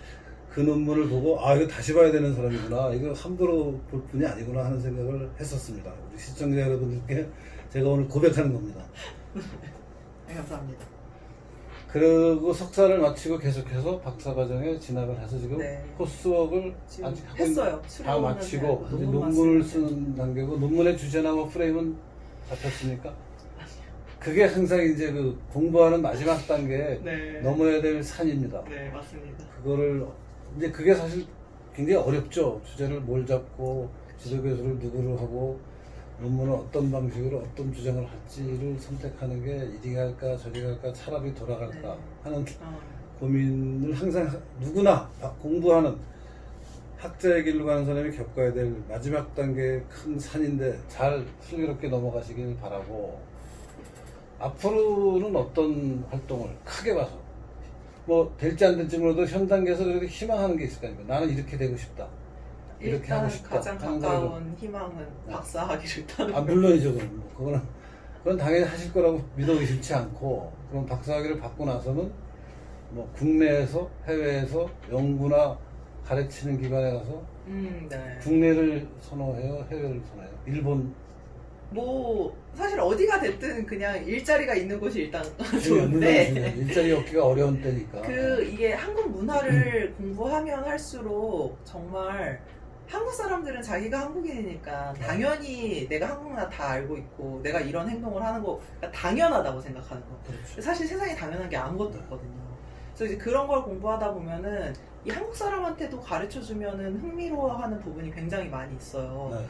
그 논문을 보고 이거 다시 봐야 되는 사람이구나, 이거 함부로 볼 뿐이 아니구나 하는 생각을 했었습니다. 우리 시청자 여러분들께 제가 오늘 고백하는 겁니다. 네, 감사합니다. 그리고 석사를 마치고 계속해서 박사과정에 진학을 해서 지금 네. 코스웍을 지금 아직 하고 했어요. 다 수료는 마치고 하고 이제 논문만 논문을 쓰면 쓰는 단계고, 논문의 주제나 뭐 프레임은 잡혔습니까? 그게 항상 이제 그 공부하는 마지막 단계에 네. 넘어야 될 산입니다. 네, 맞습니다. 그거를 이제 그게 사실 굉장히 어렵죠. 주제를 뭘 잡고 지도교수를 누구로 하고 논문은 어떤 방식으로 어떤 주장을 할지를 선택하는 게 이리 갈까 저리 갈까 차라리 돌아갈까 네. 하는 고민을 항상 누구나 공부하는 학자의 길로 가는 사람이 겪어야 될 마지막 단계의 큰 산인데 잘 슬기롭게 넘어가시길 바라고, 앞으로는 어떤 활동을 크게 봐서 뭐 될지 안 될지 몰라도 현 단계에서 그래도 희망하는 게 있을 거 아닙니까? 나는 이렇게 되고 싶다, 이렇게 일단 하고 싶다 가장 하는 가까운 희망은 박사학위를 따는 거. 물론이죠. 그건 당연히 하실 거라고 믿어 의심치 않고, 그럼 박사학위를 받고 나서는 뭐 국내에서 해외에서 연구나 가르치는 기관에 가서 네. 국내를 선호해요, 해외를 선호해요? 일본 뭐 사실 어디가 됐든 그냥 일자리가 있는 곳이 일단 물론 좋은데 일자리 얻기가 어려운 때니까. 이게 한국 문화를 공부하면 할수록 정말 한국 사람들은 자기가 한국인이니까 당연히 내가 한국 문화 다 알고 있고 내가 이런 행동을 하는 거 당연하다고 생각하는 거. 그렇죠. 사실 세상에 당연한 게 아무것도 없거든요. 그래서 이제 그런 걸 공부하다 보면은 이 한국 사람한테도 가르쳐 주면은 흥미로워하는 부분이 굉장히 많이 있어요. 네.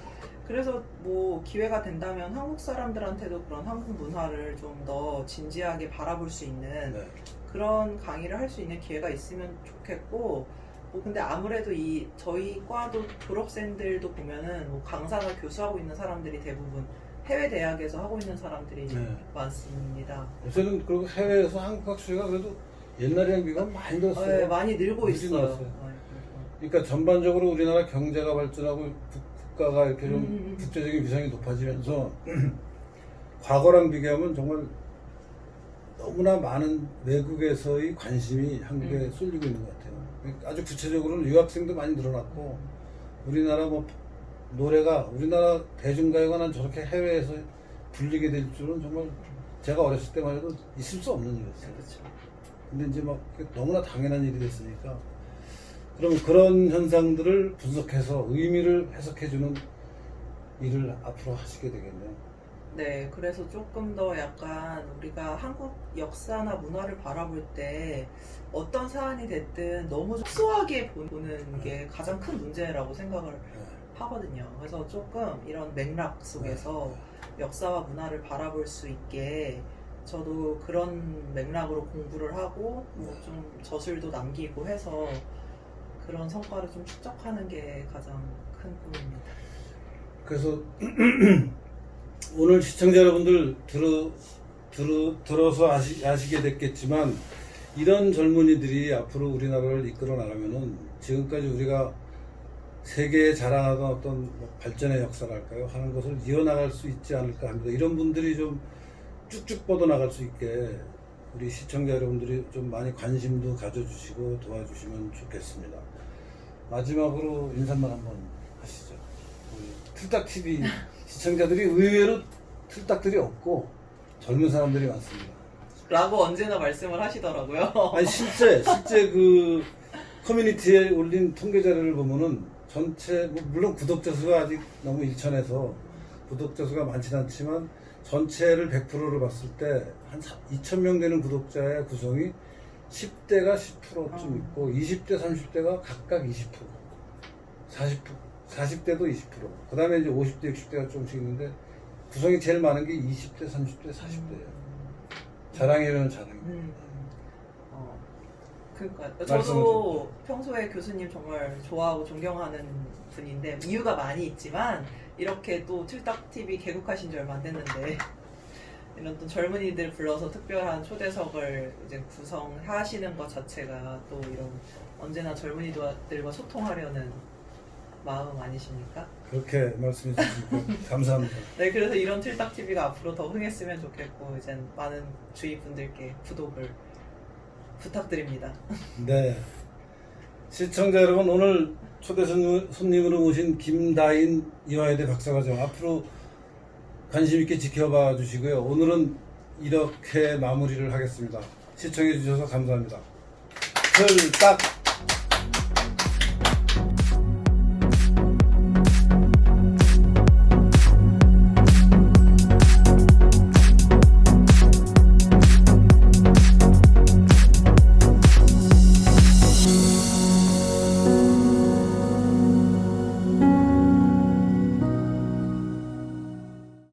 그래서 뭐 기회가 된다면 한국 사람들한테도 그런 한국 문화를 좀 더 진지하게 바라볼 수 있는 네. 그런 강의를 할 수 있는 기회가 있으면 좋겠고, 뭐 근데 아무래도 저희 과도 졸업생들도 보면은 뭐 강사나 교수하고 있는 사람들이 대부분 해외 대학에서 하고 있는 사람들이 네. 많습니다. 요새는 그리고 해외에서 한국 학수가 그래도 옛날이랑 비교하면 많이 늘었어요. 네, 많이 늘고 많이 있어요. 늘었어요. 그러니까 전반적으로 우리나라 경제가 발전하고 국가가 이렇게 좀 국제적인 위상이 높아지면서 과거랑 비교하면 정말 너무나 많은 외국에서의 관심이 한국에 쏠리고 있는 것 같아요. 아주 구체적으로는 유학생도 많이 늘어났고, 우리나라 뭐 노래가, 우리나라 대중가요가 난 저렇게 해외에서 불리게 될 줄은 정말 제가 어렸을 때만 해도 있을 수 없는 일이었어요. 그렇죠. 근데 이제 막 너무나 당연한 일이 됐으니까, 그러면 그런 현상들을 분석해서 의미를 해석해주는 일을 앞으로 하시게 되겠네요. 네, 그래서 조금 더 약간 우리가 한국 역사나 문화를 바라볼 때 어떤 사안이 됐든 너무 소소하게 보는 게 가장 큰 문제라고 생각을 하거든요. 그래서 조금 이런 맥락 속에서 역사와 문화를 바라볼 수 있게 저도 그런 맥락으로 공부를 하고 뭐 좀 저술도 남기고 해서 그런 성과를 좀 축적하는 게 가장 큰 꿈입니다. 그래서 오늘 시청자 여러분들 들어서 아시게 됐겠지만, 이런 젊은이들이 앞으로 우리나라를 이끌어 나가면은 지금까지 우리가 세계에 자랑하던 어떤 발전의 역사랄까요? 하는 것을 이어나갈 수 있지 않을까 합니다. 이런 분들이 좀 쭉쭉 뻗어나갈 수 있게 우리 시청자 여러분들이 좀 많이 관심도 가져주시고 도와주시면 좋겠습니다. 마지막으로 인사말 한번 하시죠. 우리 틀딱TV 시청자들이 의외로 틀딱들이 없고 젊은 사람들이 많습니다. 라고 언제나 말씀을 하시더라고요. 아니 실제 그 커뮤니티에 올린 통계 자료를 보면은 전체 물론 구독자 수가 아직 너무 일천해서 구독자 수가 많지는 않지만 전체를 100%를 봤을 때 한 2,000명 되는 구독자의 구성이 10대가 10%쯤 있고 20대 30대가 각각 20% 40대도 20%, 그 다음에 이제 50대 60대가 조금씩 있는데 구성이 제일 많은 게 20대 30대 40대예요. 자랑이라면 자랑입니다. 그러니까 저도 평소에 교수님 정말 좋아하고 존경하는 분인데 이유가 많이 있지만 이렇게 또 틀딱TV 개국하신 지 얼마 안 됐는데 이런 또 젊은이들 불러서 특별한 초대석을 이제 구성하시는 것 자체가 또 이런 언제나 젊은이들과 소통하려는 마음 아니십니까? 그렇게 말씀해 주시니까 감사합니다. 네, 그래서 이런 틀딱TV가 앞으로 더 흥했으면 좋겠고 이젠 많은 주위 분들께 구독을 부탁드립니다. 네, 시청자 여러분, 오늘 초대 손님으로 모신 김다인 이화여대 박사과정 앞으로 관심 있게 지켜봐 주시고요. 오늘은 이렇게 마무리를 하겠습니다. 시청해 주셔서 감사합니다. 틀딱